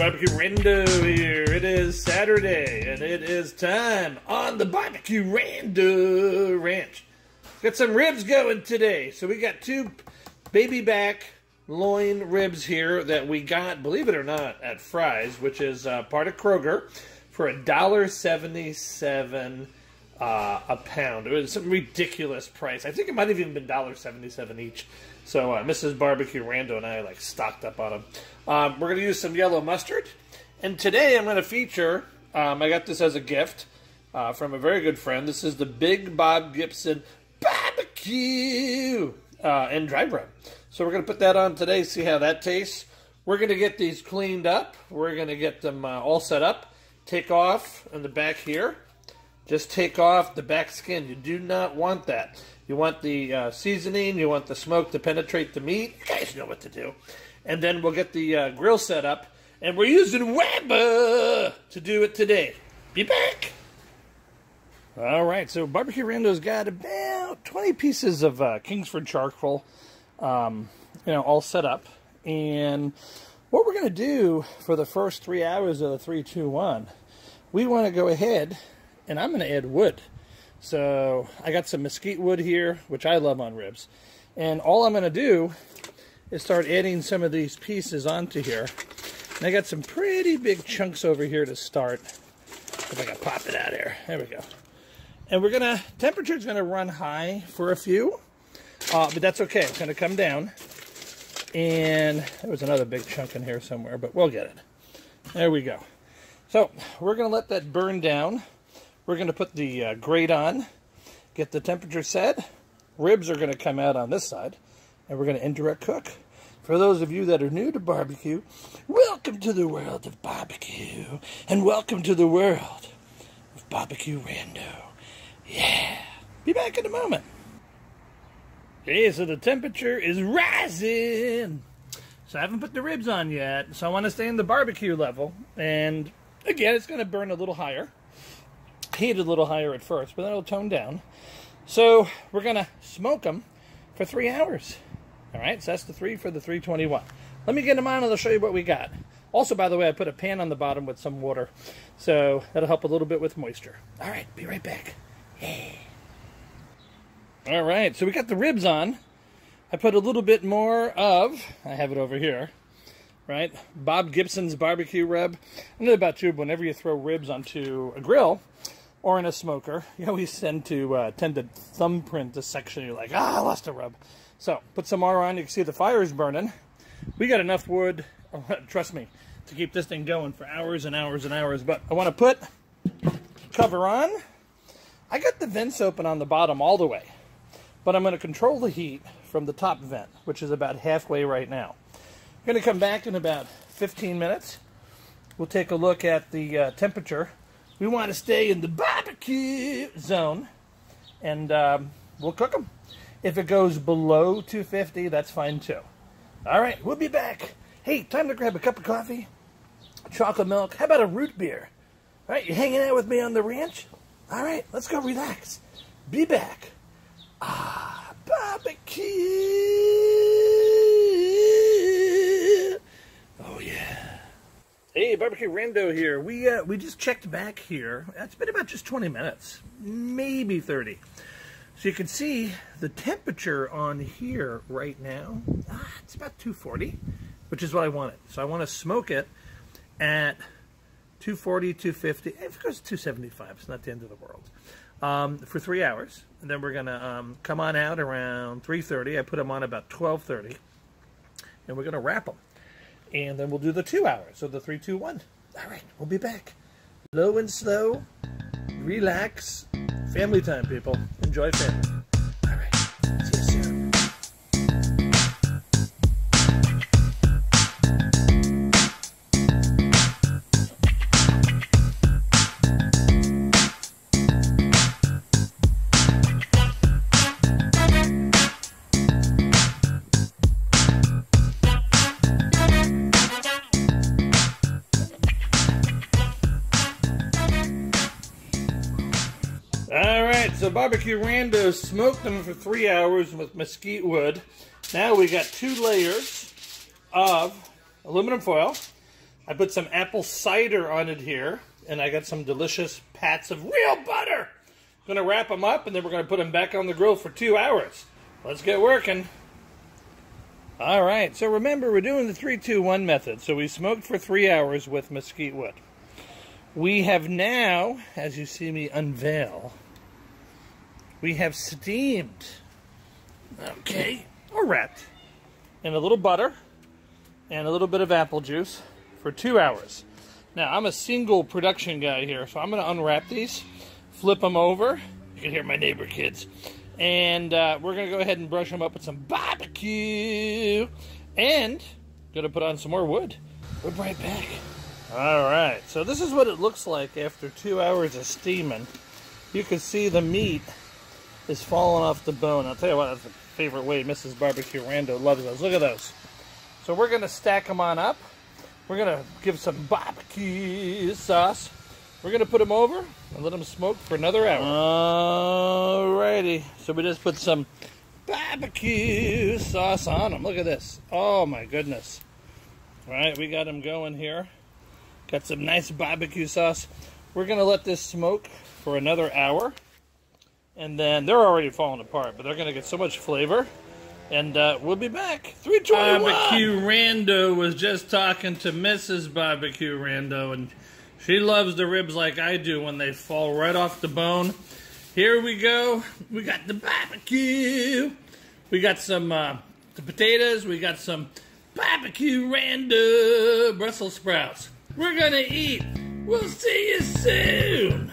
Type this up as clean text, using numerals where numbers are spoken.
BBQ Rando here. It is Saturday, and it is time on the BBQ Rando Ranch. Got some ribs going today. So we got two baby back loin ribs here that we got, believe it or not, at Fry's, which is part of Kroger, for $1.77 a pound. It was some ridiculous price. I think it might have even been $1.77 each. So Mrs. BBQ Rando and I stocked up on them. We're going to use some yellow mustard. And today I'm going to feature, I got this as a gift from a very good friend. This is the Big Bob Gibson BBQ and dry rub. So we're going to put that on today, see how that tastes. We're going to get these cleaned up. We're going to get them all set up. Take off in the back here. Just take off the back skin. You do not want that. You want the seasoning. You want the smoke to penetrate the meat. You guys know what to do. And then we'll get the grill set up. And we're using Weber to do it today. Be back. All right. So BBQ Rando's got about 20 pieces of Kingsford charcoal, all set up. And what we're going to do for the first 3 hours of the 3-2-1, we want to go ahead and I'm going to add wood. So I got some mesquite wood here, which I love on ribs. And all I'm going to do is start adding some of these pieces onto here. And I got some pretty big chunks over here to start. If I can pop it out here. There we go. And we're going to, temperature's going to run high for a few. But that's okay. It's going to come down. And there was another big chunk in here somewhere, but we'll get it. There we go. So we're going to let that burn down. We're going to put the grate on, get the temperature set. Ribs are going to come out on this side, and we're going to indirect cook. For those of you that are new to barbecue, welcome to the world of barbecue, and welcome to the world of BBQ Rando. Yeah. Be back in a moment. Okay, so the temperature is rising. So I haven't put the ribs on yet, so I want to stay in the barbecue level. And again, it's going to burn a little higher. Heat a little higher at first, but then it'll tone down. So we're going to smoke them for 3 hours. All right, so that's the 3 for the 321. Let me get them on and I'll show you what we got. Also, by the way, I put a pan on the bottom with some water, so that'll help a little bit with moisture. All right, be right back. Yeah. All right, so we got the ribs on. I put a little bit more of, I have it over here, right? Bob Gibson's barbecue rub. I know about you, but whenever you throw ribs onto a grill or in a smoker, you always tend to thumbprint the section. You're like, I lost a rub. So put some more on. You can see the fire is burning. We got enough wood, trust me, to keep this thing going for hours and hours and hours. But I want to put cover on. I got the vents open on the bottom all the way, but I'm going to control the heat from the top vent, which is about halfway right now. I'm going to come back in about 15 minutes. We'll take a look at the temperature. We want to stay in the barbecue zone, and we'll cook them. If it goes below 250, that's fine too. All right, we'll be back. Hey, time to grab a cup of coffee, chocolate milk. How about a root beer? All right, you hanging out with me on the ranch? All right, let's go relax. Be back. Barbecue. Oh yeah. Hey, BBQ Rando here. We just checked back here. It's been about just 20 minutes, maybe 30. So you can see the temperature on here right now. It's about 240, which is what I wanted. So I want to smoke it at 240, 250. If it goes to 275, it's not the end of the world. For 3 hours. And then we're going to come on out around 3:30. I put them on about 12:30. And we're going to wrap them. And then we'll do the 2 hours. So the 3-2-1. All right, we'll be back. Low and slow. Relax. Family time, people. Enjoy family. All right. See you soon. So BBQ Rando smoked them for 3 hours with mesquite wood. Now we got 2 layers of aluminum foil. I put some apple cider on it here, and I got some delicious pats of real butter. I'm going to wrap them up, and then we're going to put them back on the grill for 2 hours. Let's get working. All right, so remember, we're doing the 3-2-1 method. So we smoked for 3 hours with mesquite wood. We have now, as you see me unveil, we have steamed, okay, or wrapped, in a little butter and a little bit of apple juice for 2 hours. Now, I'm a single production guy here, so I'm going to unwrap these, flip them over. You can hear my neighbor kids. And we're going to go ahead and brush them up with some barbecue. And going to put on some more wood. We'll be right back. All right, so this is what it looks like after 2 hours of steaming. You can see the meat is falling off the bone. I'll tell you what, that's the favorite way Mrs. BBQ Rando loves those. Look at those. So we're going to stack them on up. We're going to give some barbecue sauce. We're going to put them over and let them smoke for another hour. Alrighty. So we just put some barbecue sauce on them. Look at this. Oh my goodness. Alright, we got them going here. Got some nice barbecue sauce. We're going to let this smoke for another hour. And then they're already falling apart, but they're going to get so much flavor. And we'll be back. 321! BBQ Rando was just talking to Mrs. BBQ Rando, and she loves the ribs like I do when they fall right off the bone. Here we go. We got the barbecue. We got some the potatoes. We got some BBQ Rando Brussels sprouts. We're going to eat. We'll see you soon.